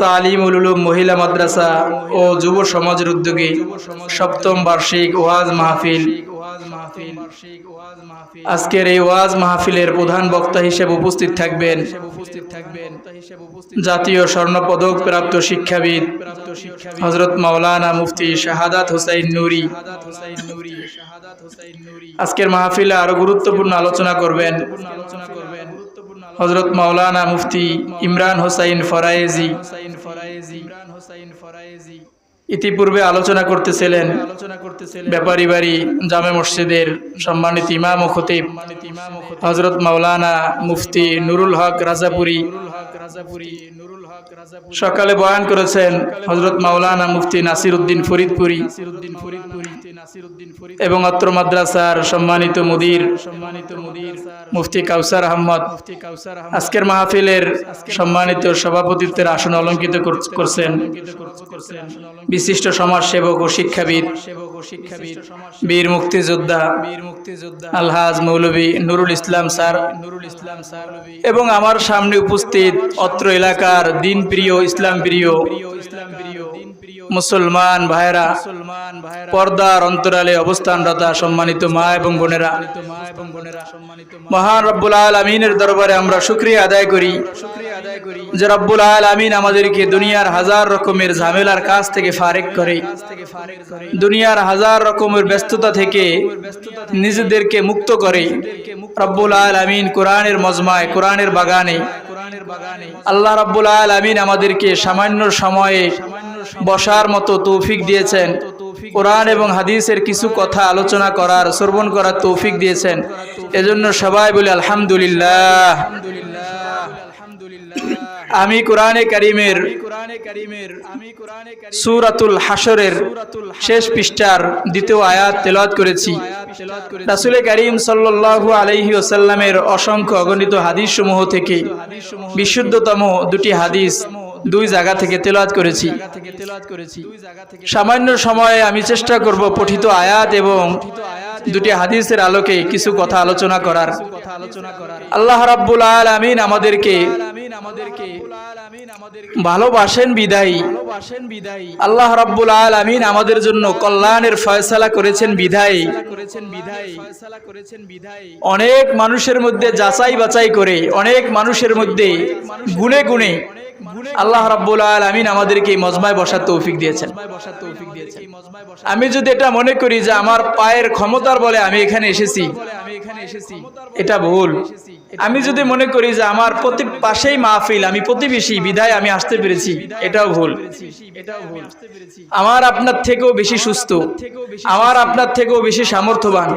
তালিমুল উলুম মহিলা মাদ্রাসা ও যুব সমাজের উদ্যোগে সপ্তম বার্ষিক ওয়াজ মাহফিল। আজকের এই ওয়াজ মাহফিলের প্রধান বক্তা হিসেবে উপস্থিত থাকবেন জাতীয় স্বর্ণপদক প্রাপ্ত শিক্ষাবিদ হযরত মাওলানা মুফতি শাহাদাত হোসাইন নুরি। আজকের মাহফিলে আরো গুরুত্বপূর্ণ আলোচনা করবেন হযরত মাওলানা মুফতি ইমরান হোসাইন ফরায়েজি। ইতিপূর্বে আলোচনা করতেছিলেন ব্যাপারী বাড়ি জামে মসজিদের সম্মানিত ইমাম ও খতিব হযরত মাওলানা মুফতি নুরুল হক রাজাপুরী। সকালে বয়ান করেছেন হযরত মাওলানা মুফতি নাসির উদ্দিন ফরিদপুরী এবং অত্র মাদ্রাসার সম্মানিত মুদির মুফতি কাউসার আহমদ। আজকের মাহফিলের সম্মানিত সভাপতিত্বের আসন অলঙ্কিত করছেন বিশিষ্ট সমাজসেবক ও শিক্ষাবিদ বীর মুক্তিযোদ্ধা আলহাজ মৌলভী নুরুল ইসলাম স্যার এবং আমার সামনে উপস্থিত অত্র এলাকার দিন প্রিয় ইসলাম প্রিয় মুসলমান ভাইরা, পর্দার অন্তরালে অবস্থানরত সম্মানিত মা এবং বোনেরা, মহান রব্বুল আলামিনের দরবারে আমরা শুকরিয়া আদায় করি যে রব্বুল আলামিন আমাদেরকে দুনিয়ার হাজার রকমের ঝামেলার কাজ থেকে ফারেক করে, দুনিয়ার হাজার রকমের ব্যস্ততা থেকে নিজেদেরকে মুক্ত করে রব্বুল আলামিন কোরআনের মজমায়, কোরআনের বাগানে আল্লাহ রব্বুল আলামিন আমাদেরকে সামান্য সময়ে বসার মতো তৌফিক দিয়েছেন। কোরআন এবং হাদিসের কিছু কথা আলোচনা করার, শ্রবণ করার তৌফিক দিয়েছেন। এজন্য সবাই বলি আলহামদুলিল্লাহ। আমি কোরআনে কারীমের সূরাতুল হাশরের শেষ পৃষ্ঠার দ্বিতীয় আয়াত তেলাওয়াত করেছি। রাসূল করিম সাল্লাল্লাহু আলাইহি ওয়াসাল্লামের অসংখ্য অগণিত হাদিস সমূহ থেকে বিশুদ্ধতম দুটি হাদিস দুই জায়গা থেকে তেলাওয়াত করেছি। সামান্য সময়ে আমি চেষ্টা করব পঠিত আয়াত এবং দুটি হাদিসের আলোকে কিছু কথা আলোচনা করার। আল্লাহ রাব্বুল আলামিন আমাদেরকে ভালোবাসেন বিদায়ী, আল্লাহ রাব্বুল আলামিন আমাদের জন্য কল্যাণের ফয়সালা করেছেন বিদায়ী, অনেক মানুষের মধ্যে যাচাই বাছাই করে, অনেক মানুষের মধ্যে গুণে গুণে আল্লাহ রাব্বুল আলামিন আমাদেরকে এই মজমায় বসার তৌফিক দিয়েছেন। আমি যদি এটা মনে করি যে আমার পায়ের ক্ষমতার বলে আমি এখানে এসেছি, এটা ভুল। আমি যদি মনে করি যে আমার প্রতি পাশেই মাহফিল, আমি প্রতিবেশী বিধায় আমি আসতে পেরেছি, এটাও ভুল। আমার আপনার থেকেও বেশি সুস্থ, আমার আপনার থেকেও বেশি সামর্থ্যবান,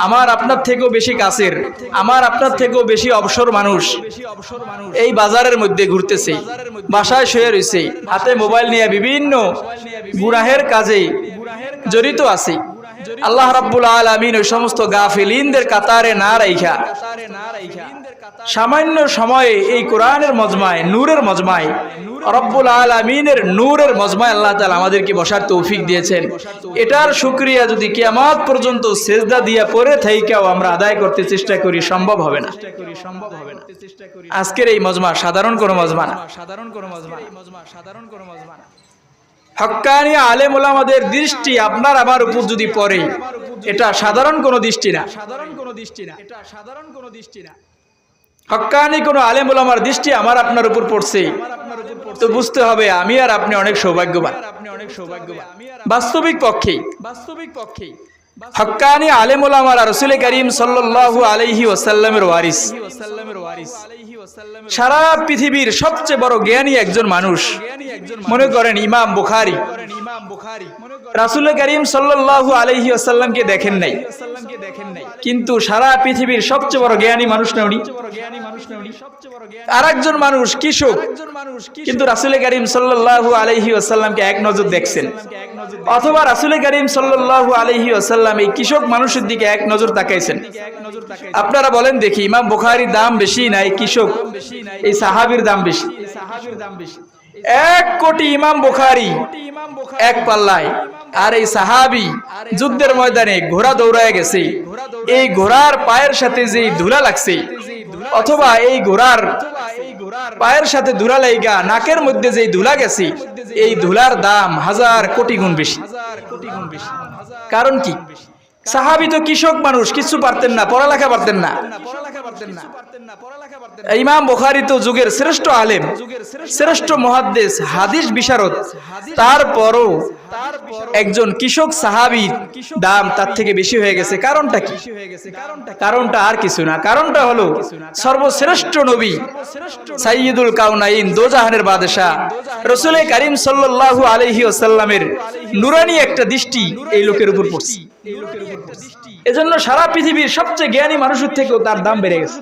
আমার আপনার থেকেও বেশি কাছের, আমার আপনার থেকেও বেশি অবসর মানুষ এই বাজারের মধ্যে ঘুরতেছে, বাসায় শুয়ে রয়েছে, হাতে মোবাইল নিয়ে বিভিন্ন গুনাহের কাজে জড়িত আছে। আল্লাহ রাব্বুল আলামিন ওই সমস্ত গাফিলিনদের কাতারে না রাইখা সামান্য সময়ে এই কোরআনের মজমায়, নূরের মজমায়, রব্বুল আলামিনের নূরের মজমায় আল্লাহ তাআলা আমাদেরকে বসার তৌফিক দিয়েছেন। এটার শুকরিয়া যদি কিয়ামত পর্যন্ত সিজদা দিয়া পড়ে থাইকাও আমরা আদায় করতে চেষ্টা করি, সম্ভব হবে না। আজকের এই মজমা সাধারণ কোনো মজমা না, হক্কানি আলেম ওলামাদের দৃষ্টি আপনার আমার উপর যদি পড়ে, এটা সাধারণ কোনো দৃষ্টি না, হক্কানি কোনো আলেম ওলামার দৃষ্টি আমার আপনার উপর পড়ছে, তো বুঝতে হবে আমি আর আপনি অনেক সৌভাগ্যবান। বাস্তবিক পক্ষে হক্কানি আলেম ওলামারা রাসূল করিম সাল্লাল্লাহু আলাইহি ওয়াসাল্লামের ওয়ারিস। সারা পৃথিবীর সবচেয়ে বড় জ্ঞানী একজন মানুষ, মনে করেন ইমাম বুখারী। রাসূল করিম সাল্লাল্লাহু আলাইহি ওয়াসাল্লামকে দেখেন নাই, কিন্তু সারা পৃথিবীর সবচেয়ে বড় জ্ঞানী মানুষ না উনি? আরেকজন মানুষ কৃষক, কিন্তু রাসূল করিম সাল্লাল্লাহু আলাইহি ওয়াসাল্লামকে এক নজর দেখছেন। অথবা রাসূল করিম সাল্লাল্লাহু আলাইহি ওয়াসাল্লাম এই কৃষক মানুষের দিকে এক নজর তাকাইছেন। আপনারা বলেন দেখি, ইমাম বুখারীর দাম বেশি না এই কৃষক, এই সাহাবীর দাম বেশি? 1 কোটি ইমাম বুখারী এক পাল্লায়, আর এই সাহাবী যুদ্ধের ময়দানে ঘোড়া দৌড়ায় গেছে, এই ঘোড়ার পায়ের সাথে যে ধুলা লাগছে, অথবা এই ঘোড়ার পায়ের সাথে ধুলা লাইগা নাকের মধ্যে যেই ধুলা গেছে এই ধুলার দাম 1000 কোটি গুণ বেশি। কারণ কি? সাহাবী তো কৃষক মানুষ, কিছু পারতেন না, পড়ালেখা পারতেন না। ইমাম বুখারী তো যুগের শ্রেষ্ঠ আলেম, শ্রেষ্ঠ মুহাদ্দিস, হাদিস বিশারদ, তারপরও একজন কৃষক সাহাবীর দাম তার থেকে বেশি হয়ে গেছে। কারণটা কি? কারণটা আর কিছু না, কারণটা হলো সর্বশ্রেষ্ঠ নবী সাইয়্যিদুল কাউনাইন, দোজাহানের বাদশা রাসূল করিম সাল্লাল্লাহু আলাইহি ওয়াসাল্লামের নূরানী একটা দৃষ্টি এই লোকের উপর পড়ছে। এজন্য সারা পৃথিবীর সবচেয়ে জ্ঞানী মানুষের থেকেও তার দাম বেড়ে গেছে।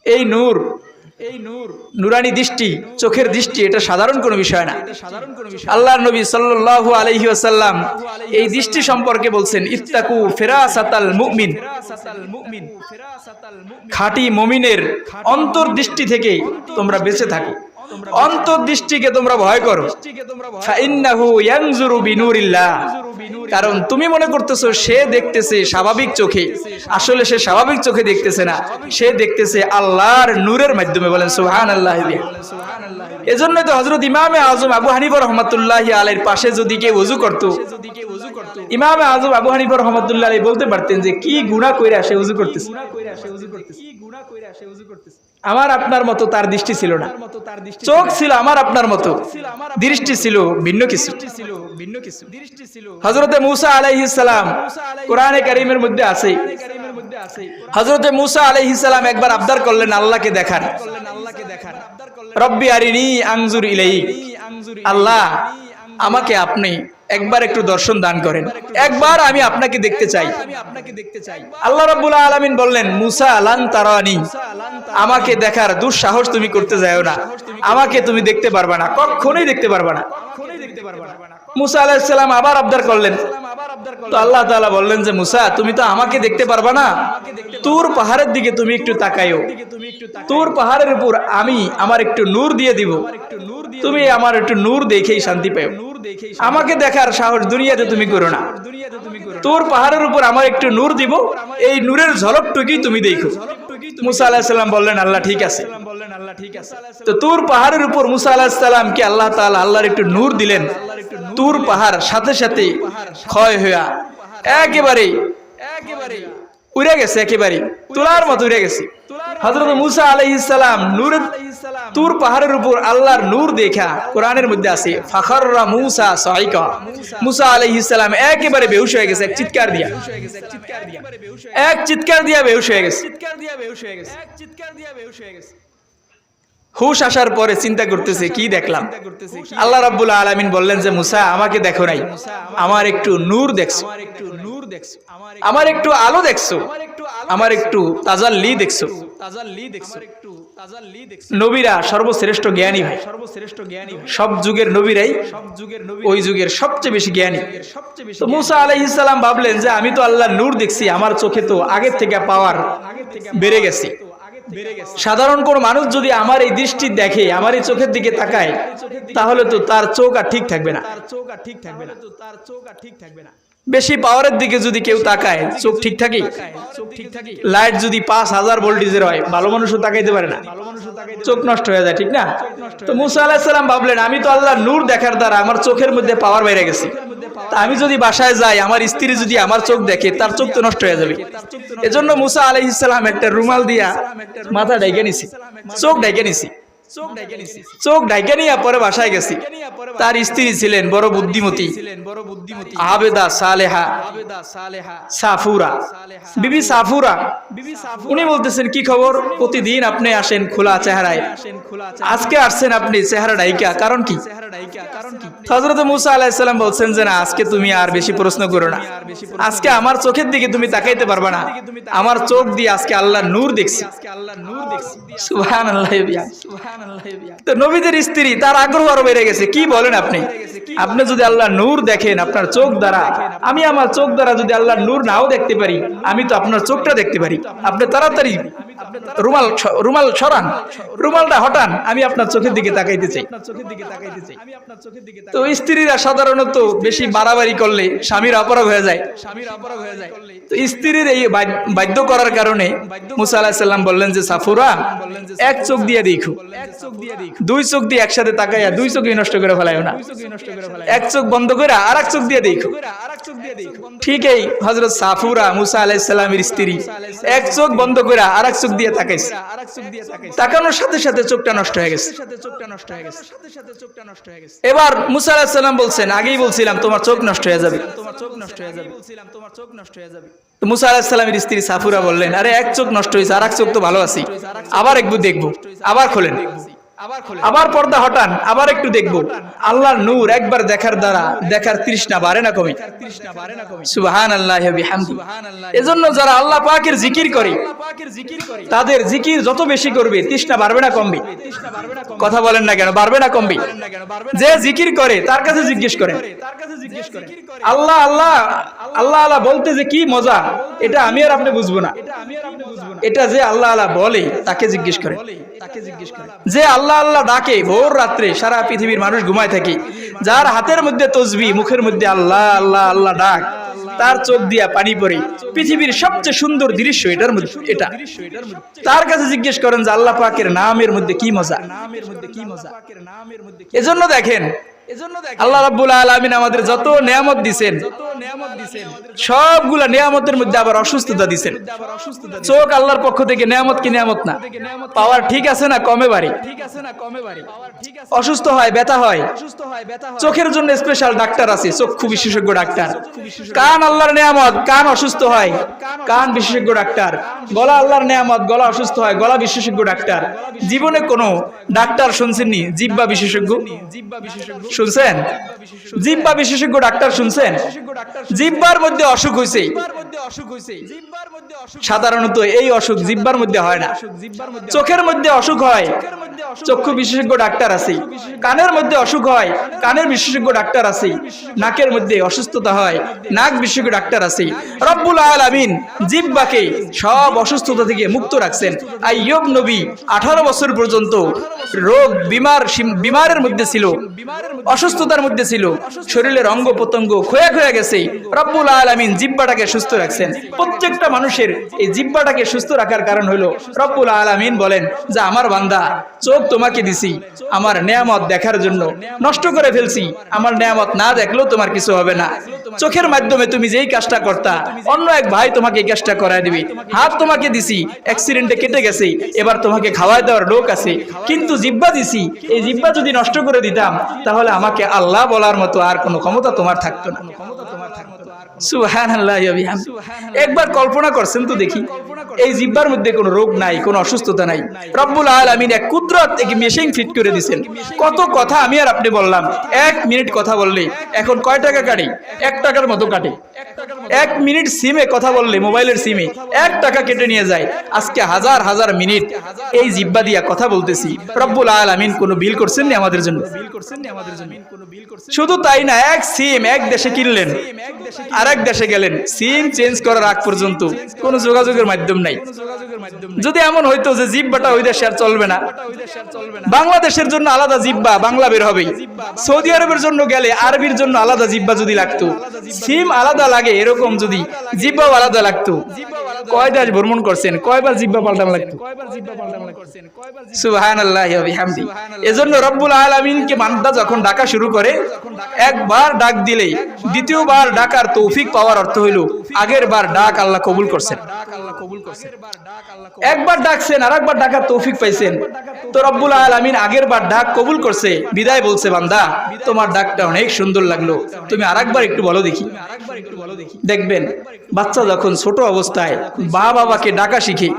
এই নূর, নূরানী দৃষ্টি, চোখের দৃষ্টি, এটা সাধারণ কোনো বিষয় না। আল্লাহর নবী সাল্লাল্লাহু আলাইহি ওয়াসাল্লাম এই দৃষ্টি সম্পর্কে বলছেন, ইত্তাকু ফিরাসাতাল মুমিন, খাঁটি মুমিনের অন্তর্দৃষ্টি থেকে তোমরা বেঁচে থাকো, অন্তর্দৃষ্টিকে তোমরা ভয় করো। ফাইন্নাহু ইয়ানজুরু বিনুরিল্লাহ, কারণ তুমি মনে করতেছো সে দেখতেছে স্বাভাবিক চোখে, আসলে সে স্বাভাবিক চোখে দেখতেছে না, সে দেখতেছে আল্লাহর নূরের মাধ্যমে। বলেন সুবহানাল্লাহ। এজন্যই তো হযরত ইমামে আযম আবু হানিফা রাহমাতুল্লাহি আলাইহির পাশে যদি কেউ ওযু করত, ইমামে আযম আবু হানিফা রাহমাতুল্লাহি আলাইহি বলতে পারতেন যে কি গুনাহ কইরা সে ওযু করতেছে। আমার আপনার মতো তার দৃষ্টি ছিল না, চোখ ছিল আমার আপনার মতো, দৃষ্টি ছিল ভিন্ন কিছু। হযরতে মূসা আলাইহিস সালাম, কোরআনে কারীমের মধ্যে আছে, হযরতে মূসা আলাইহিস সালাম একবার আবদার করলেন আল্লাহকে দেখার, রব্বি আরিনি আনজুর ইলাইক, আল্লাহ আমাকে আপনি একবার একটু দর্শন দান করেন, একবার আমি আপনাকে দেখতে চাই। আল্লাহ রাব্বুল আলামিন বললেন, মূসা লান তারানি, আমাকে দেখার দুঃসাহস তুমি করতে যাও না, আমাকে তুমি দেখতে পারবে না, কখনোই দেখতে পারবে না। মূসা আলাইহিস সালাম আবার আবদার করলেন, তো আল্লাহ তাআলা বললেন যে মূসা তুমি তো আমাকে দেখতে পারবা না, তুর পাহাড়ের দিকে তুমি একটু তাকাইও, তুর পাহাড়ের উপর আমি আমার একটু নূর দিয়ে দিব, তুমি আমার একটু নূর দেখেই শান্তি পাও, আমাকে দেখার সাহস দুনিয়াতে তুমি করো না, তুর পাহাড়ের উপর আমার একটু নূর দিব, এই নূরের ঝলকটুকুই তুমি দেখো। মূসা আলাইহিস সালাম বললেন আল্লাহ ঠিক আছে। তো তুর পাহাড়ের উপর মূসা আলাইহিস সালামকে আল্লাহ তাআলা আল্লাহর একটু নূর দিলেন, তুর পাহাড় সাথে সাথে ক্ষয় হইয়া একেবারে উড়ে গেছে, একেবারে তুলার মতো উড়ে গেছে। হযরত মূসা আলাইহিস সালাম নূরের তুর পাহাড়ের উপর আল্লাহর নূর দেখা কোরআনের মধ্যে আছে, ফাখাররা মূসা সাইকা, মূসা আলাইহিস সালাম একেবারে বেহুশ হয়ে গেছে, এক চিৎকার দিয়া বেহুশ হয়ে গেছে। হুশ আসার পরে চিন্তা করতেছে কি দেখলাম। আল্লাহ রাব্বুল আলামিন বললেন যে মূসা আমাকে দেখো নাই, আমার একটু নূর দেখছো, আমার একটু আলো দেখছো, আমার একটু তাজাল্লি দেখছো। নবীরা সর্বশ্রেষ্ঠ জ্ঞানী হয়, সব যুগের নবীরাই ওই যুগের সবচেয়ে বেশি জ্ঞানী। তো মূসা আলাইহিস সালাম ভাবলেন যে আমি তো আল্লাহর নূর দেখছি, আমার চোখে তো আগের থেকে পাওয়ার বেড়ে গেছে। সাধারণ কোন মানুষ যদি আমার এই দৃষ্টি দেখে, আমার এই চোখের দিকে তাকায়, তাহলে তো তার চোখ আর ঠিক থাকবে না। বেশি পাওয়ারের দিকে যদি কেউ তাকায়, চোখ ঠিক থাকে? লাইট যদি 5000 ভোল্টেজের হয়, ভালো মানুষও তাকাইতে পারে না, চোখ নষ্ট হয়ে যায়, ঠিক না? তো মূসা আলাইহিস সালাম ভাবলেন আমি তো আল্লাহর নূর দেখার দ্বারা আমার চোখের মধ্যে পাওয়ার বেড়ে গেছে, তা আমি যদি বাসায় যাই, আমার স্ত্রী যদি আমার চোখ দেখে, তার চোখ তো নষ্ট হয়ে যাবে। এজন্য মূসা আলাইহিস সালাম একটা রুমাল দিয়া মাথা ঢেকে নিছে, চোখ ঢেকে নিছে, চোখ ঢেকে নিয়ে পরে বাসায় গেছি। তার স্ত্রী ছিলেন বড় বুদ্ধিমতী, আবেদা সালেহা সাফুরা, বিবি সাফুরা। উনি বলতেছেন কি খবর, প্রতিদিন আপনি আসেন খোলা চেহারায়, আজকে আসছেন আপনি চেহারা ঢাইকা, কারণ কি? হযরত মূসা আলাইহিস সালাম বলছেন যে না, আজকে তুমি আর বেশি প্রশ্ন করো না, আজকে আমার চোখের দিকে তুমি তাকাইতে পারবে না, আমার চোখ দিয়ে আজকে আল্লাহর নূর দেখছি। সুবহানাল্লাহ। তো নবীদের স্ত্রী তার আগ্রহ আরো বেড়ে গেছে। কি বলেন আপনি? আপনি যদি আল্লাহর নূর দেখেন আপনার চোখ দ্বারা, আমি আমার চোখ দ্বারা যদি আল্লাহর নূর নাও দেখতে পারি, আমি তো আপনার চোখটা দেখতে পারি। আপনি তাড়াতাড়ি রুমাল সরান, রুমালটা হটান, আমি আপনার চোখের দিকে তাকাইতে চাই। তো স্ত্রীরা সাধারণত বেশি বাড়াবাড়ি করলে স্বামীর অপরাধ হয়ে যায়। তো স্ত্রীর এই বাধ্য করার কারণে মুসা আলাইহিস সালাম বললেন যে সাফুরা, এক চোখ দিয়ে দেখো, দুই চোখ দিয়ে একসাথে তাকাইয়া দুই চোখই নষ্ট করে ফেলাইও না, এক চোখ বন্ধ করে আর এক চোখ দিয়ে দেখো। ঠিক এই হযরত সাফুরা মুসা আলাইহিস সালামের স্ত্রী এক চোখ বন্ধ করে আর এক চোখ দিয়ে তাকাইছে। তাকানোর সাথে সাথে চোখটা নষ্ট হয়ে গেছে। এবার মুসা আলাইহিস সালাম বলছেন, আগেই বলছিলাম তোমার চোখ নষ্ট হয়ে যাবে। তো মুসা আলাইহিস সালামের স্ত্রী সাফুরা বললেন, আরে এক চোখ নষ্ট হয়েছে, আর এক চোখ তো ভালো আছি, আবার একটু দেখবো। আবার খোলেন, আবার পর্দা হটান, আবার একটু দেখবো। আল্লাহর নূর একবার দেখার দ্বারা দেখার তৃষ্ণা বাড়ে না কমে? সুবহানাল্লাহি ওয়া বিহামদিহি। এজন্য যারা আল্লাহ পাকের জিকির করে তাদের জিকির যত বেশি করবে তৃষ্ণা বাড়বে না কমবে? কথা বলেন না কেন? বাড়বে না কমবে? যে জিকির করে তার কাছে জিজ্ঞেস করেন, আল্লাহ আল্লাহ আল্লাহ আল্লাহ বলতে যে কি মজা, এটা আমি আর আপনি বুঝবো না। এটা যে আল্লাহ আল্লাহ বলে তাকে জিজ্ঞেস করেন। যে আল্লাহ আল্লাহ ডাকে ভোর রাত্রে, সারা পৃথিবীর মানুষ ঘুমায় থাকে, যার হাতের মধ্যে তসবিহ, মুখের মধ্যে আল্লাহ আল্লাহ আল্লাহ ডাক, তার চোখ দিয়া পানি পড়ে। পৃথিবীর সবচেয়ে সুন্দর দৃশ্য এটার মধ্যে, এটা তার কাছে জিজ্ঞেস করেন যে আল্লাহ পাকের নামের মধ্যে কি মজা। এজন্য দেখেন আল্লাহ রাব্বুল আলামিন আমাদের যত নিয়ামত দিবেন, সবগুলা নিয়ামতের মধ্যে আবার অসুস্থতা দিবেন। চোখ আল্লাহর পক্ষ থেকে নিয়ামত কি নিয়ামত না? পাওয়ার ঠিক আছে না কমে বাড়ে? অসুস্থ হয়, ব্যথা হয়, চোখের জন্য স্পেশাল ডাক্তার আছে, চক্ষু বিশেষজ্ঞ ডাক্তার। কান আল্লাহর নিয়ামত, কান অসুস্থ হয়, কান বিশেষজ্ঞ ডাক্তার। গলা আল্লাহর নিয়ামত, গলা অসুস্থ হয়, গলা বিশেষজ্ঞ ডাক্তার। জীবনে কোনো ডাক্তার শুনছেননি জিহ্বা বিশেষজ্ঞ? শুনছেন? জিহ্বা বিশেষজ্ঞ ডাক্তার শুনছেন? জিহ্বার মধ্যে অসুখ হয়েছে, সাধারণত এই অসুখ জিহ্বার মধ্যে হয় না, চোখের মধ্যে অসুখ হয়, চক্ষু বিশেষজ্ঞ ডাক্তার আছে। কানের মধ্যে অসুখ হয়, কানের বিশেষজ্ঞ ডাক্তার আছে। নাকের মধ্যে অসুস্থতা হয়, নাক বিশেষজ্ঞ ডাক্তার আছে। রব্বুল আলামিন জিহ্বাকে সব অসুস্থতা থেকে মুক্ত রাখছেন। আইয়ুব নবী 18 বছর পর্যন্ত রোগ বিমারের মধ্যে ছিল, অসুস্থতার মধ্যে ছিল, শরীরের অঙ্গ প্রত্যঙ্গ ক্ষয়ে ক্ষয়ে গেছে। রব্বুল আলামিন জিহ্বাটাকে সুস্থ রাখছেন। প্রত্যেকটা মানুষের এই জিহ্বাটাকে সুস্থ রাখার কারণ হলো রব্বুল আলামিন বলেন যে আমার বান্দা, চোখ তোমাকে দিছি আমার নিয়ামত দেখার জন্য, নষ্ট করে ফেলছি, আমার নিয়ামত না দেখলেও তোমার কিছু হবে না। চোখের মাধ্যমে তুমি যেই কাজটা করতা, অন্য এক ভাই তোমাকে এই কাজটা করায় দিবে। হাত তোমাকে দিছি, অ্যাক্সিডেন্টে কেটে গেছে, এবার তোমাকে খাওয়ায় দেওয়ার লোক আছে। কিন্তু জিহ্বা দিছি, এই জিহ্বা যদি নষ্ট করে দিতাম তাহলে আমাকে আল্লাহ বলার মতো আর কোনো ক্ষমতা তোমার থাকতো না। সুবহানাল্লাহি ওয়া বিহামদিহি। একবার কল্পনা করছেন তো দেখি, এই জিহ্বার মধ্যে কোনো রোগ নাই, কোনো অসুস্থতা নাই। রব্বুল আলামিন এক কুদরত, এক মেশিন ফিট করে দিয়েছেন। কত কথা আমি আর আপনি বললাম, 1 মিনিট কথা বললে এখন কয় টাকা কাটে? 1 টাকার মতো কাটে। 1 মিনিট সিমে কথা বললে, মোবাইলের সিমে 1 টাকা কেটে নিয়ে যায়। আজকে হাজার হাজার মিনিট এই জিহ্বা দিয়া কথা বলতেছি। রব্বুল আলামিন কোনো বিল করছেন না আমাদের জন্য? শুধু তাই না, এক সিম এক দেশে কিনলেন, আরেক দেশে গেলেন, সিম চেঞ্জ করার আগ পর্যন্ত কোনো যোগাযোগের মাধ্যম নাই। যদি এমন হইতো যে জিহ্বাটা ওই দেশে আর চলবে না, বাংলাদেশের জন্য আলাদা জিহ্বা, বাংলা বের হবে। সৌদি আরবের জন্য গেলে আরবির জন্য আলাদা জিহ্বা যদি লাগতো, সিম আলাদা লাগে, এরকম যদি জিহ্বাও আলাদা লাগতো, কয় দেশ ভ্রমণ করছেন, কয়বার জিহ্বা পাল্টানো লাগতো? সুবহানাল্লাহি ওয়া বিহামদিহি। এজন্য রব্বুল আলামিনকে বান্দা যখন ডাকা শুরু করে, একবার ডাক দিলেই দ্বিতীয়বার ডাকার তৌফিক পাওয়ার অর্থ হইল আগের বার ডাক আল্লাহ কবুল করছেন। একবার ডাকছেন, আরেকবার ডাকার তৌফিক পাইছেন, তো রব্বুল আলামিন আগের বার ডাক কবুল করছে, বিদায় বলছে, বান্দা তোমার ডাকটা অনেক সুন্দর লাগলো, তুমি আরেকবার একটু বলো দেখি। দেখবেন বাচ্চা যখন ছোট অবস্থায় বাবাকে ডাকা শিখে,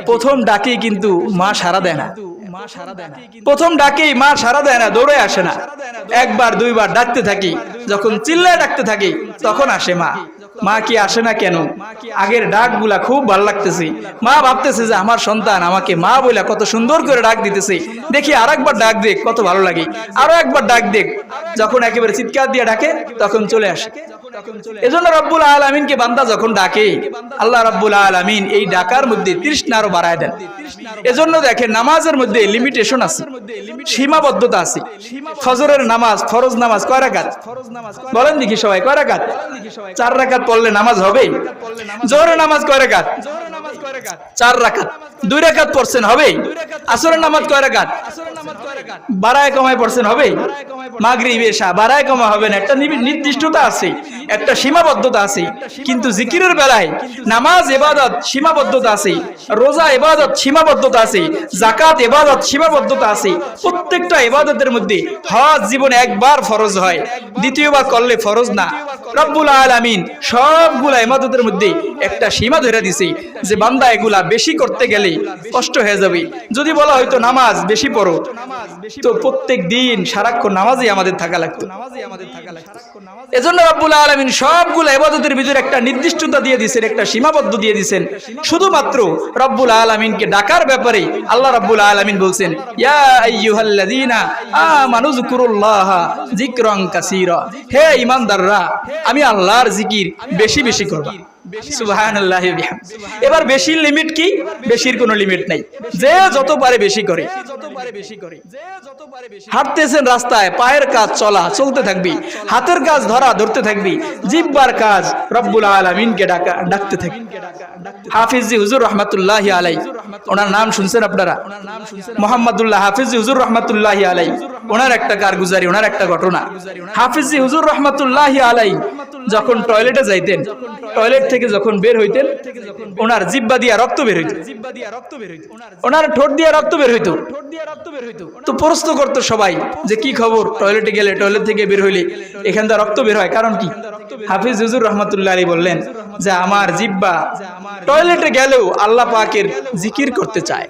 প্রথম ডাকে কিন্তু মা সাড়া দেয় না, প্রথম ডাকেই মা সাড়া দেয় না, দৌড়ে আসে না, একবার দুইবার ডাকতে থাকি, যখন চিল্লায় ডাকতে থাকি তখন আসে মা। মা কি আসে না কেন? আগের ডাকগুলা খুব ভালো লাগতেছে, মা ভাবতেছে যে আমার সন্তান আমাকে মা বলে কত সুন্দর করে ডাক দিতেছে, দেখি আর একবার ডাক দেখ, কত ভালো লাগে, আরো একবার ডাক দেখ। যখন একেবারে চিৎকার দিয়ে ডাকে তখন চলে আসে। এজন্য রব্বুল আলামিনকে বান্দা যখন ডাকে, আল্লাহ রব্বুল আলামিন এই ডাকার মধ্যে তৃষ্ণা আরো বাড়ায় দেন। এজন্য দেখেন নামাজের মধ্যে লিমিটেশন আছে, সীমাবদ্ধতা আছে। ফজরের নামাজ, ফরজ নামাজ কয় রাকাত? বলেন দেখি সবাই, কয় রাকাত? 4 রাকাত পড়লে নামাজ হবে? জোহরের নামাজ কয় রাকাত? 4 রাকাত। 2 রাকাত পড়ছেন হবে? আসরের নামাজ কয় রাকাত? বাড়ায় কমায় পড়ছেন হবে? মাগরিব এশা বাড়ায় কমা হবে না, একটা নির্দিষ্টতা আছে, একটা সীমাবদ্ধতা আছে। কিন্তু জিকিরের বেলায় নামাজ ইবাদত সীমাবদ্ধতা আছে, রোজা ইবাদত সীমাবদ্ধতা আছে, যাকাত ইবাদত সীমাবদ্ধতা আছে। প্রত্যেকটা ইবাদতের মধ্যে হজ জীবনে একবার ফরজ হয়, দ্বিতীয়বার করলে ফরজ না। রব্বুল আলামিন সবগুলা ইবাদতের মধ্যে একটা সীমা ধরে দিয়েছে যে বান্দা এগুলা বেশি করতে গেলে কষ্ট হয়ে যাবে। যদি বলা হয়তো নামাজ বেশি পড়ো, তো প্রত্যেক দিন সারাক্ষণ নামাজই আমাদের থাকা লাগতো। এজন্য রব্বুল আলামিন সবগুলা ইবাদতের ভিতরে একটা নির্দিষ্টতা দিয়ে দিয়েছেন, একটা সীমাবদ্ধ দিয়ে দিয়েছেন। শুধুমাত্র রব্বুল আলামিনকে ডাকার ব্যাপারে আল্লাহ রব্বুল আলামিন বলছেন, ইয়া আইয়ুহাল্লাযীনা আমানু যিকুরুল্লাহা যিকরান কাসীরা, হে ঈমানদাররা আমি আল্লাহর জিকির বেশি বেশি করবা। সুবহানাল্লাহি ওয়া বিহামদিহি। এবার বেশির লিমিট কি? বেশির কোনো লিমিট নাই, যে যত পারে বেশি করে। হাঁটতেছেন রাস্তায়, পায়ের কাজ চলা চলতে থাকবি, হাতের কাজ ধরা ধরতে থাকবি, জিহ্বার কাজ রব্বুল আলামিনকে ডাকতে থাকবি। হাফিজি হুজুর রহমাতুল্লাহি আলাইহি, ওনার নাম শুনছেন আপনারা? মুহাম্মদুল্লাহ হাফিজি হুজুর রহমাতুল্লাহি আলাইহি, ওনার একটা কারগুজারি, ওনার একটা ঘটনা। হাফিজি হুজুর রহমাতুল্লাহি আলাইহি যখন টয়লেটে যাইতেন, টয়লেট থেকে যখন বের হইতেন, ওনার জিহ্বা দিয়া রক্ত বের হইতো, ওনার ঠোঁট দিয়া রক্ত বের হইতো। তো প্রশ্ন করতো সবাই যে কি খবর, টয়লেটে গেলে, টয়লেট থেকে বের হইলে এখান থেকে রক্ত বের হয়, কারণ কি? হাফিজ হুজুর রহমাতুল্লাহি আলাইহি বললেন যে আমার জিহ্বা টয়লেটে গেলেও আল্লাহ পাকের জিকির করতে চায়।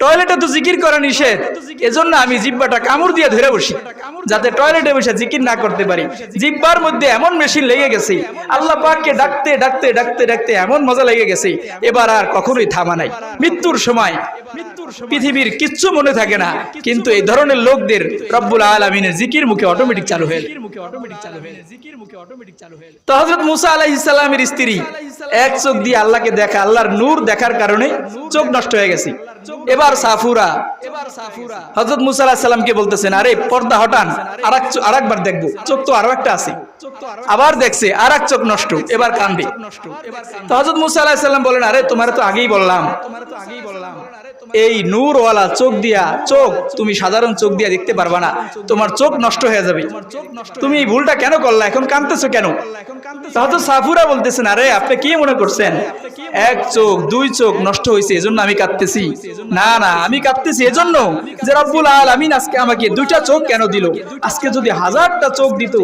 টয়লেটে তো জিকির করা নিষেধ, এজন্য আমি জিহ্বাটা কামড় দিয়ে ধরে বসি, যাতে টয়লেটে বসে জিকির না করতে পারি। জিহ্বার মধ্যে এমন মেশিন লেগে গেছে, আল্লাহ পাককে ডাকতে ডাকতে ডাকতে ডাকতে এমন মজা লেগে গেছে, এবার আর কখনোই থামা নাই। মৃত্যুর সময় পৃথিবীর কিচ্ছু মনে থাকে না, কিন্তু এই ধরনের লোকদের রব্বুল আলামিনের জিকির মুখে অটোমেটিক চালু হয়ে যায়। তো হযরত মুসা আলাইহিস সালামের স্ত্রী এক চোখ দিয়ে আল্লাহকে দেখা, আল্লাহর নূর দেখার কারণে চোখ নষ্ট হয়ে গেছে। এবার সাফুরা হযরত মুসা আলাইহিস সালামকে বলতেছেন, আরে পর্দা হটান, আরেকবার দেখবো, চোখ তো আরো একটা আছে। আবার দেখছে, আর এক চোখ নষ্ট, এবার কান্দে। তো হযরত মুসা আলাইহিস সালাম বলেন, আরে তোমার তো আগেই বললাম এই নূরওয়ালা চোখ দিয়া, চোখ তুমি সাধারণ চোখ দিয়া দেখতে পারবা না, তোমার চোখ নষ্ট হয়ে যাবে, তুমি এই ভুলটা কেন করলা, এখন কাঁদতেছো কেন? হযরত সাফুরা বলতেছেন, আরে আপনি কি মনে করছেন এক চোখ দুই চোখ নষ্ট হয়েছে এজন্য আমি কাঁদতেছি? না না, আমি কাঁদতেছি এজন্য যে রব্বুল আলামিন আজকে আমাকে 2টা চোখ কেন দিল। আজকে যদি 1000টা চোখ দিত,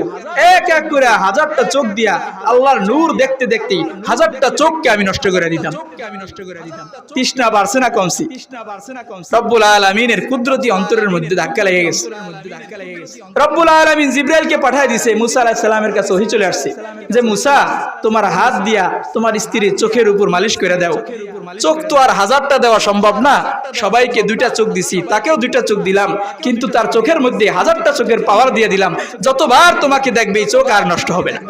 এক এক করে 1000টা চোখ দিয়া আল্লাহর নূর দেখতে দেখতে 1000টা চোখকে আমি নষ্ট করে দিতাম। তৃষ্ণা বাড়ছে না কমছে? রব্বুল আলামিনের কুদরতি অন্তরের মধ্যে ধাক্কা লেগে গেছে। রব্বুল আলামিন জিবরাইলকে পাঠিয়ে দিয়েছে, মুসা আলাইহিস সালামের কাছে ওহী চলে আসছে যে মুসা তোমার হাত দিয়া তোমার স্ত্রীর চোখের উপর মালিশ করে দাও। চোখ তো আর 1000টা দেওয়া সম্ভব না, সবাইকে 2টা চোখ দিছি, তাকেও 2টা চোখ দিলাম, কিন্তু তার চোখের মধ্যে 1000টা চোখের পাওয়ার দিয়ে দিলাম, যতবার তোমাকে দেখবে এই চোখ আর নষ্ট হবে না।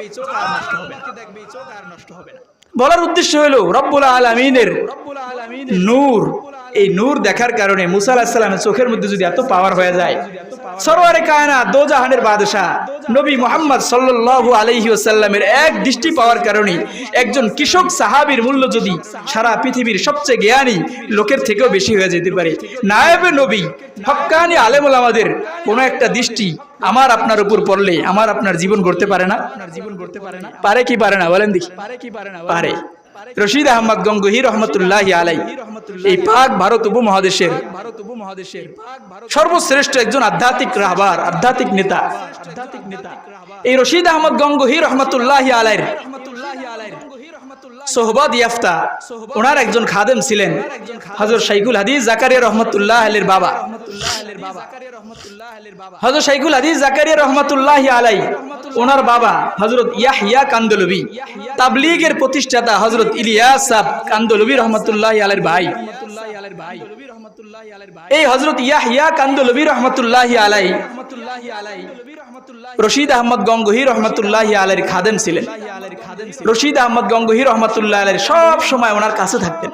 বলার উদ্দেশ্য হলো রব্বুল আলামিনের নূর, এই নূর দেখার কারণে মুসা আলাইহিস সালামের চোখের মধ্যে যদি এত পাওয়ার হয়ে যায়, সরওয়ারে কায়নাত দো জাহানের বাদশা নবী মুহাম্মদ সাল্লাল্লাহু আলাইহি ওয়াসাল্লামের এক দৃষ্টি পাওয়ার কারণে একজন কৃষক সাহাবীর মূল্য যদি সারা পৃথিবীর সবচেয়ে জ্ঞানী লোকের থেকেও বেশি হয়ে যেতে পারে, নায়েবে নবী হক্কানি আলেম ওলামাদের কোন একটা দৃষ্টি আমার আপনার উপর পড়লে আমার আপনার জীবন গড়তে পারে না? পারে কি পারে না বলেন দেখি? পারে। রশিদ আহমদ গঙ্গোহী রহমতুল্লাহি আলাইহি এই পাক ভারত উপমহাদেশের সর্বশ্রেষ্ঠ একজন আধ্যাত্মিক রাহবার, আধ্যাত্মিক নেতা। এই রশিদ আহমদ গঙ্গোহী রহমতুল্লাহি আলাইহির সোহবত ইয়াফতা ওনার একজন খাদেম ছিলেন হযরত শাইখুল হাদিস জাকারিয়া রহমাতুল্লাহ আলাইহির বাবা। হযরত শাইখুল হাদিস জাকারিয়া রাহমাতুল্লাহি আলাইহি ওনার বাবা হযরত ইয়াহইয়া কান্দলবি, তাবলীগের প্রতিষ্ঠাতা হযরত ইলিয়াস সাহেব কান্দলবি রহমাতুল্লাহি আলাইহির ভাই। এই হযরত ইয়াহইয়া কান্দলবি রহমাতুল্লাহি আলাইহি রশিদ আহমদ গঙ্গোহী রহমাতুল্লাহি আলাইহির খাদেম ছিলেন। রশিদ আহমদ গঙ্গোহী রহমাতুল্লাহি আলাইহি সব সময় ওনার কাছে থাকতেন।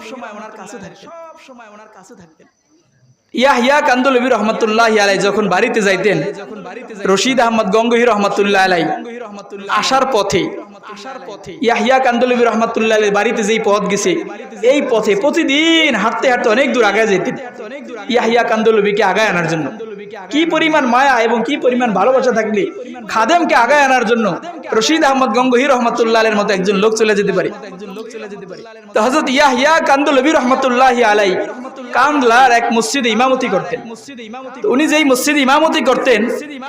ইয়াহইয়া কান্দলবি রহমাতুল্লাহি আলাইহি যখন বাড়িতে যাইতেন, রশিদ আহমদ গঙ্গোহী রহমাতুল্লাহি আলাইহি আসার পথে ইয়াহইয়া কান্দলবি রহমাতুল্লাহি আলাইহির বাড়িতে যেই পথ গেছে, এই পথে প্রতিদিন হাঁটতে হাঁটতে অনেক দূর আগায় যেতেন ইয়াহইয়া কান্দলবিকে আগায় আনার জন্য। কি পরিমাণ মায়া এবং কি পরিমাণ ভালোবাসা থাকলে খাদেমকে আগায় আনার জন্য রশিদ আহমদ গঙ্গোহী রহমাতুল্লাহি আলাইহির মতো একজন লোক চলে যেতে পারে। তো হযরত ইয়াহইয়া কান্দলবি রহমাতুল্লাহি আলাইহি কান্দলার এক মসজিদে ইমামতি করতেন। উনি যেই মসজিদে ইমামতি করতেন,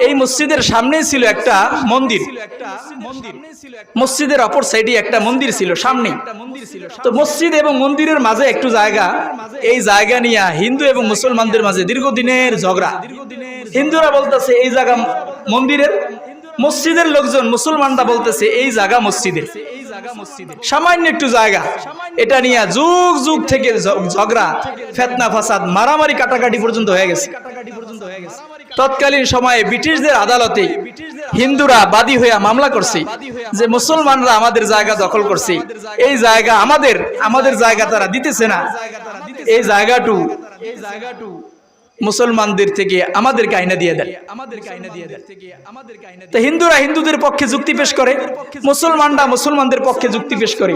এই মসজিদের সামনেই ছিল একটা মন্দির। মসজিদের অপর সাইডে একটা মন্দির ছিল সামনে। তো মসজিদ এবং মন্দিরের মাঝে একটু জায়গা, এই জায়গা নিয়ে হিন্দু এবং মুসলমানদের মাঝে দীর্ঘদিনের ঝগড়া। হিন্দুরা বলতেছে এই জায়গা মন্দিরের, মসজিদের লোকজন মুসলমানরা বলতেছে এই জায়গা মসজিদের। সামান্য একটু জায়গা, এটা নিয়ে যুগ যুগ থেকে ঝগড়া, ফিতনা ফাসাদ, মারামারি কাটাকাটি পর্যন্ত হয়ে গেছে। তৎকালীন সময়ে ব্রিটিশদের আদালতে হিন্দুরা বাদী হয়ে মামলা করছে যে মুসলমানরা আমাদের জায়গা দখল করছে, এই জায়গা আমাদের জায়গা তারা দিতেছে না, এই জায়গাটু মুসলমানদের থেকে আমাদেরকে আইনা দিয়ে দেন। তো হিন্দুরা হিন্দুদের পক্ষে যুক্তি পেশ করে, মুসলমানরা মুসলমানদের পক্ষে যুক্তি পেশ করে।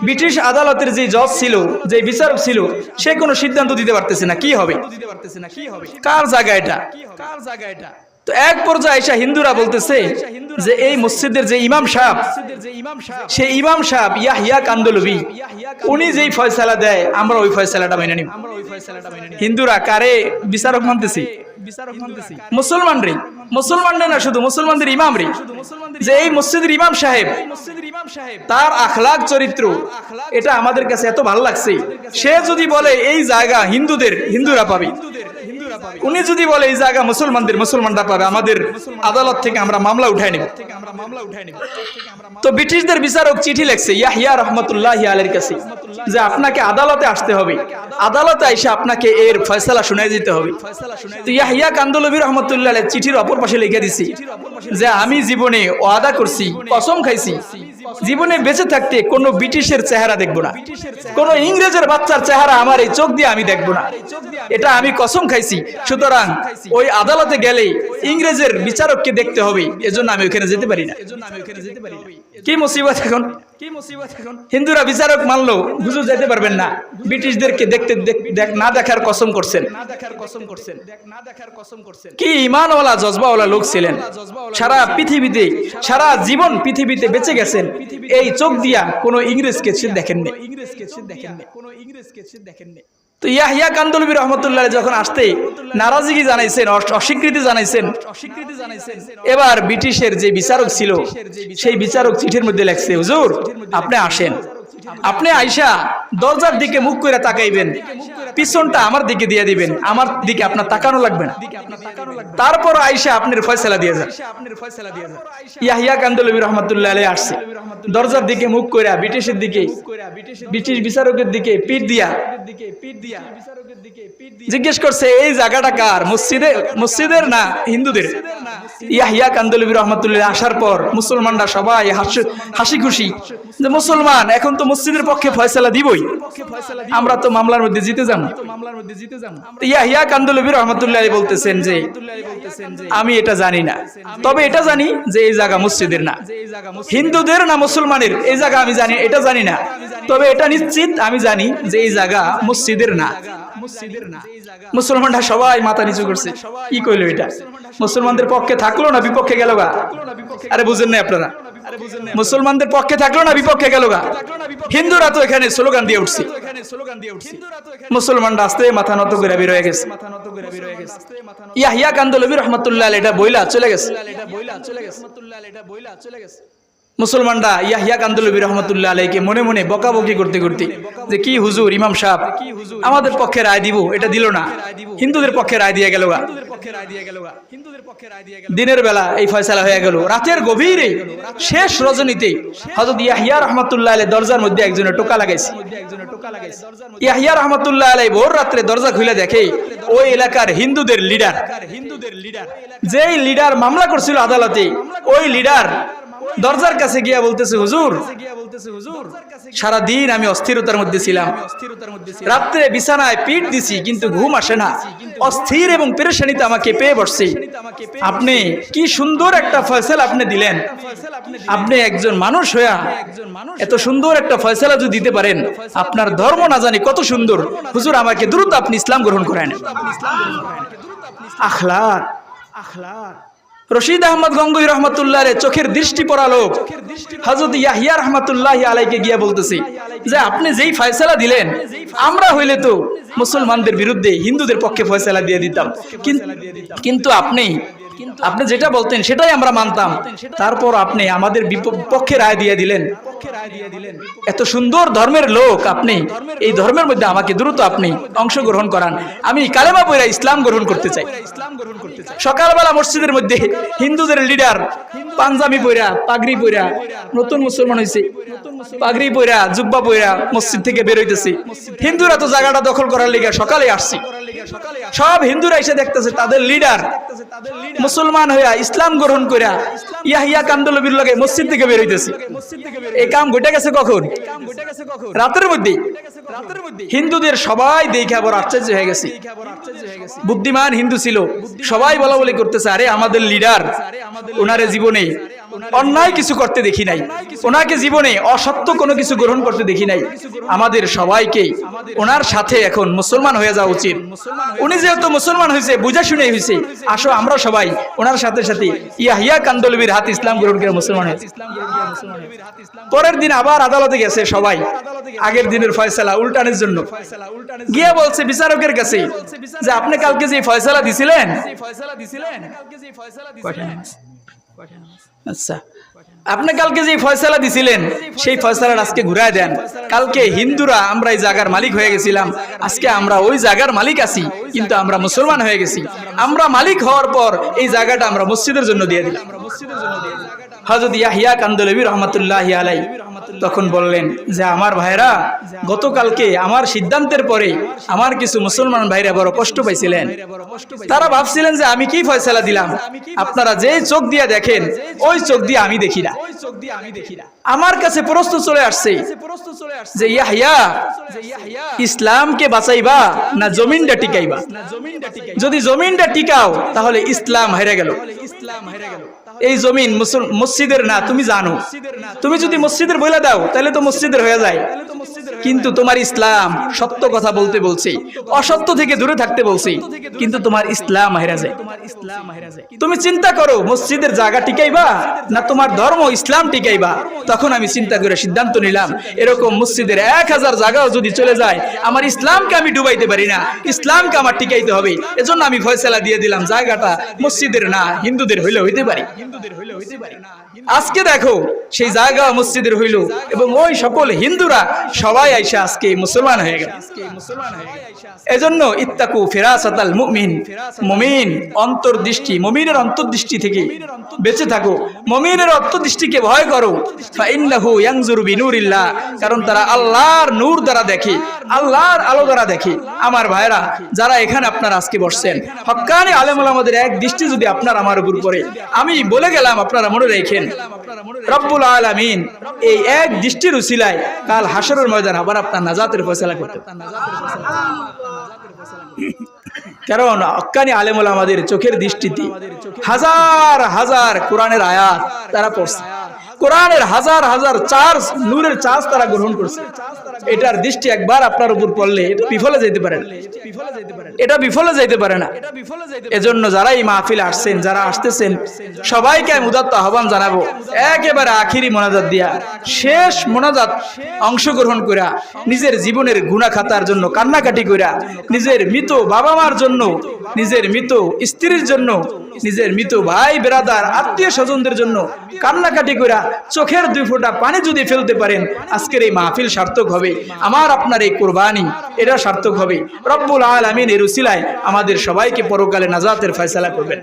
ব্রিটিশ আদালতের যে জজ ছিল, যে বিচারক ছিল, সে কোনো সিদ্ধান্ত দিতে পারতেছে না কি হবে, কার জায়গা এটা। তো এক পর্যায়ে এসে হিন্দুরা বলতেছে যে এই মসজিদের যে ইমাম সাহেব, সেই ইমাম সাহেব ইয়াহইয়া কান্দলবি, উনি যেই ফয়সালা দেয় আমরা ওই ফয়সালাটা মেনে নিব। হিন্দুরা কারে বিচারক মানতেছি? মুসলমানরা না, শুধু মুসলমানদের ইমাম রে, যে এই মসজিদের ইমাম সাহেব তার আখলাক চরিত্র এটা আমাদের কাছে এত ভালো লাগছে, সে যদি বলে এই জায়গা হিন্দুদের, হিন্দুরা পাবে, উনি যদি বলে এই জায়গা মুসলমানদের, মুসলমানরা পাবে, আমাদের আদালত থেকে আমরা মামলা উঠাই নেব। তো ব্রিটিশদের বিচারক চিঠি লিখছে ইয়াহইয়া রহমাতুল্লাহি আলাইহির কাছে যে আপনাকে আদালতে আসতে হবে, আদালতে এসে আপনাকে এর ফয়সালা শুনাই দিতে হবে। তো ইয়াহইয়া কান্দলবি রহমাতুল্লাহি আলাইহি চিঠির অপর পাশে লিখে দিছি যে আমি জীবনে ওয়াদা করছি, কসম খাইছি, জীবনে বেঁচে থাকতে কোনো ব্রিটিশের চেহারা দেখবো না, কোনো ইংরেজের বাচ্চার চেহারা আমার এই চোখ দিয়ে আমি দেখবো না, এটা আমি কসম খাইছি। সুতরাং ওই আদালতে গেলে ইংরেজের বিচারককে দেখতে হবে, এজন্য আমি ওখানে যেতে পারি না। কি মুসিবত এখন! হিন্দুরা বিচারক মানলো, হুজুর যেতে পারবেন না, ব্রিটিশদেরকে দেখতে না দেখার কসম করছেন। কি ইমানওয়ালা জজবাওয়ালা লোক ছিলেন, সারা পৃথিবীতে, সারা জীবন পৃথিবীতে বেঁচে গেছেন, এই চোখ দিয়া কোনো ইংরেজকে দেখেননি। তো ইয়াহইয়া কান্দলবি রহমাতুল্লাহ যখন আসতে নারাজগি জানাইছেন, অস্বীকৃতি জানাইছেন, এবার ব্রিটিশের যে বিচারক ছিল সেই বিচারক চিঠির মধ্যে লেখছে হুজুর আপনি আসেন, আপনি আইসা দরজার দিকে মুখ করে তাকাইবেন, পিছনটা আমার দিকে দিয়ে দিবেন, আমার দিকে আপনার তাকানো লাগবে না, তারপর আইসা আপনার ফয়সালা দিয়ে যান। ইয়াহইয়া কান্দলবি রহমাতুল্লাহ আলাইহি আসছে, দরজার দিকে মুখ করে ব্রিটিশের দিকে, ব্রিটিশ বিচারকের দিকে পিঠ দিয়া জিজ্ঞেস করছে এই জায়গাটা কার, মসজিদের না হিন্দুদের? ইয়াহইয়া কান্দলবি রহমাতুল্লাহ আসার পর মুসলমানরা সবাই হাসি খুশি যে মুসলমান এখন তো মসজিদের পক্ষে ফয়সালা দিবই, আমরা তো মামলার মধ্যে জিতে যাব। ইয়াহইয়া কান্দলবি রহমাতুল্লাহ বলতেছেন যে আমি এটা জানি না, তবে এটা জানি যে এই জায়গা মসজিদের না, হিন্দুদের না মুসলমানের এই জায়গা আমি জানি, এটা জানি না, তবে এটা নিশ্চিত আমি জানি যে এই জায়গা মসজিদের না। মুসলমানরা সবাই মাথা নিচু করছে, কি কইলো এটা? মুসলমানদের পক্ষে থাকলো না বিপক্ষে গেল গা? আরে বুঝেন না আপনারা, মুসলমানদের পক্ষে থাকলো না বিপক্ষে গেল গা? হিন্দুরা তো এখানে স্লোগান দিয়ে উঠছে, মুসলমানরা আস্তে মাথা নত করে বের হয়ে গেছে। ইয়াহইয়া কান্দলবি রহমাতুল্লাহ এটা বইলা চলে গেছে। মুসলমানরা ইয়াহিয়া কান্দলবী রহমতুল্লাহ আলাইকে মনে মনে বকাবকি করতে করতে যে কি হুজুর ইমাম সাহেব আমাদের পক্ষে রায় দিব, এটা দিল না, হিন্দুদের পক্ষে রায় দিয়ে গেল। দিনের বেলা এই ফয়সালা হয়ে গেল। রাতের গভীরে শেষ রজনীতে হযরত ইয়াহিয়া রাহমাতুল্লাহ আলাইহি দরজার মধ্যে একজনের টোকা লাগাইছে। ইয়াহিয়া রাহমাতুল্লাহ আলাইহি ভোর রাতে দরজা খুলে দেখে ওই এলাকার হিন্দুদের লিডার, যেই লিডার মামলা করছিল আদালতে, ওই লিডার দরজার কাছে গিয়া বলতেছে, হুজুর সারা দিন আমি অস্থিরতার মধ্যে ছিলাম, রাত্রে বিছানায় পিঠ দিছি কিন্তু ঘুম আসে না, অস্থির এবং পেরেশানিতে আমাকে পেয়ে বসছে। আপনি কি সুন্দর একটা ফয়সালা আপনি দিলেন, আপনি একজন মানুষ হইয়া এত সুন্দর একটা ফয়সালা যদি দিতে পারেন, আপনার ধর্ম না জানি কত সুন্দর, হুজুর আমাকে দ্রুত আপনি ইসলাম গ্রহণ করেন। আখলাক রশিদ আহমদ গঙ্গোহী রহমতুল্লাহ আলাইহি চোখের দৃষ্টি পড়া লোক হযরত ইয়াহিয়া রাহমাতুল্লাহি আলাইহি গিয়া বলতেছে যে আপনি যেই ফয়সালা দিলেন, আমরা হইলে তো মুসলমানদের বিরুদ্ধে হিন্দুদের পক্ষে ফয়সালা দিয়ে দিতাম, কিন্তু আপনি যেটা বলতেন সেটাই আমরা মানতাম, তারপর আপনি আমাদের পক্ষে রায় দিয়ে দিলেন। এত সুন্দর ধর্মের লোক আপনি, এই ধর্মের মধ্যে আমাকে দ্রুত আপনি অংশগ্রহণ করান, আমি কালেমা পড়া ইসলাম গ্রহণ করতে চাই। সকালবেলা মসজিদের মধ্যে হিন্দুদের লিডার পাঞ্জাবি পইরা পাগড়ি পইরা, নতুন মুসলমান হয়েছে, পাগড়ি পইরা জুব্বা পইরা মসজিদ থেকে বের হইতেছে। হিন্দুরা তো জায়গাটা দখল করার লিগে সকালে আসছে, সব হিন্দুরা এসে দেখতেছে তাদের লিডার মুসলমান হইয়া ইসলাম গ্রহণ কইরা ইয়াহিয়া কান্দলবীর লগে মসজিদ থেকে বের হইতেছে। এই কাম ঘটে গেছে কখন? রাতের মধ্যে। হিন্দুদের সবাই দেখে বড় আশ্চর্য হয়ে গেছে। বুদ্ধিমান হিন্দু ছিল, সবাই বলা বলি করতেছে, আরে আমাদের লিডার, ওনারে জীবনে অন্যায় কিছু করতে দেখি নাই, ওনাকে জীবনে অসত্য কোনো কিছু গ্রহণ করতে দেখি নাই, আমাদের সবাইকে ওনার সাথে এখন মুসলমান হয়ে যাওয়া উচিত। উনি যেহেতু মুসলমান হয়েছে, বুঝা শুনে হয়েছে, আসো আমরা সবাই ওনার সাথে সাথে ইয়াহিয়া কান্দলবীর হাতে ইসলাম গ্রহণ করে মুসলমান হয়েছে। পরের দিন আবার আদালতে গেছে সবাই, আগের দিনের ফয়সালা উল্টানোর জন্য গিয়ে বলছে বিচারকের কাছে যে আপনি কালকে যে ফয়সালা দিছিলেন, আচ্ছা আপনি কালকে যে ফয়সালা দিছিলেন সেই ফয়সালাটা আজকে ঘুরায় দেন। কালকে হিন্দুরা আমরা এই জায়গার মালিক হয়ে গেছিলাম, আজকে আমরা ওই জায়গার মালিক আছি, কিন্তু আমরা মুসলমান হয়ে গেছি। আমরা মালিক হওয়ার পর এই জায়গাটা আমরা মসজিদের জন্য দিয়ে দিলাম। হযরত ইয়াহিয়া কান্দলবী রহমতুল্লাহি আলাইহি তখন বললেন যে আমার ভাইরা, গতকালকে আমার সিদ্ধান্তের পরে আমার কিছু মুসলমান ভাইরা বড় কষ্ট পাইছিলেন। তারা ভাবছিলেন যে আমি কি ফয়সালা দিলাম, আপনারা যে চোখ দিয়ে দেখেন ওই চোখ দিয়ে আমি দেখি না। আমার কাছে প্রশ্ন চলে আসছে যে ইয়াহিয়া ইসলামকে বাঁচাইবা না জমিনটা টিকাইবা? যদি জমিনটা টিকাও তাহলে ইসলাম হেরে গেল। এই জমিন মসজিদের না, তুমি জানো। তুমি যদি মসজিদের বলে দাও তাহলে তো মসজিদের হয়ে যায়, কিন্তু তোমার ইসলাম সত্য কথা বলতে বলছে, অসত্য থেকে দূরে থাকতে বলছে, কিন্তু তোমার ইসলাম হেরে যায়। তুমি চিন্তা করো মসজিদের জায়গা টিকাইবা না তোমার ধর্ম ইসলাম টিকাইবা। তখন আমি চিন্তা করে সিদ্ধান্ত নিলাম, এরকম মসজিদের 1000 জায়গাও যদি চলে যায়, আমার ইসলামকে আমি ডুবাইতে পারি না, ইসলামকে আমার টিকাইতে হবে। এজন্য আমি ফয়সালা দিয়ে দিলাম জায়গাটা মসজিদের না, হিন্দুদের হইলে হইতে পারে। আজকে দেখো সেই জায়গা মসজিদের হইল এবং ওই সকল হিন্দুরা সবাই আইসা আজকে মুসলমান হয়ে গেল। এজন্য ইত্তাকু ফিরাসাতাল মুমিন, মুমিন অন্তর্দৃষ্টি, মুমিনের অন্তর্দৃষ্টি থেকে বেঁচে থাকো, মুমিনের অন্তর্দৃষ্টিকে ভয় করো। ফাইন্নাহু ইয়ানজুরু বিনুরিল্লাহ, কারণ তারা আল্লাহর নূর দ্বারা দেখে, আল্লাহর আলো দ্বারা দেখে। আমার ভাইরা যারা এখানে আপনারা আজকে বসছেন, হক্কানি আলেম ওলামাদের এক দৃষ্টি যদি আপনার আমার উপর পড়ে, আমি বলে গেলাম আপনারা মনে রাখেন, রব্বুল আলামিন এই এক দৃষ্টির উসিলায় কাল হাশরের ময়দানে আবার আপনার নাজাতের ফয়সালা করতে। কারণ হক্কানি আলেম ওলামাদের চোখের দৃষ্টিতে হাজার হাজার কোরআনের আয়াত তারা পড়ছে, কোরআনের হাজার হাজার চার্জ, নূরের চার্জ তারা গ্রহণ করছে। এটার দৃষ্টি একবার আপনার উপর পড়লে এটা বিফলে যেতে পারে না, এটা বিফলে যেতে পারে না। এজন্য যারা এই মাহফিলে আসছেন, যারা আসতেছেন, সবাইকে আমি উদাত্ত আহ্বান জানাবো, একেবারে আখিরি মোনাজাত দিয়া, শেষ মোনাজাত অংশগ্রহণ করা, নিজের জীবনের গুনাহ খাতার জন্য কান্নাকাটি করা, নিজের মৃত বাবা মার জন্য, নিজের মৃত স্ত্রীর জন্য, নিজের মৃত ভাই বেরাদার আত্মীয় স্বজনদের জন্য কান্নাকাটি করা, চোখের 2 ফোঁটা পানি যদি ফেলতে পারেন, আজকের এই মাহফিল সার্থক হবে। আমার আপনার এই কুরবানি এটা সার্থক হবে। রব্বুল আলামিন এর উসিলায় আমাদের সবাইকে পরকালে নাজাতের ফয়সালা করবেন।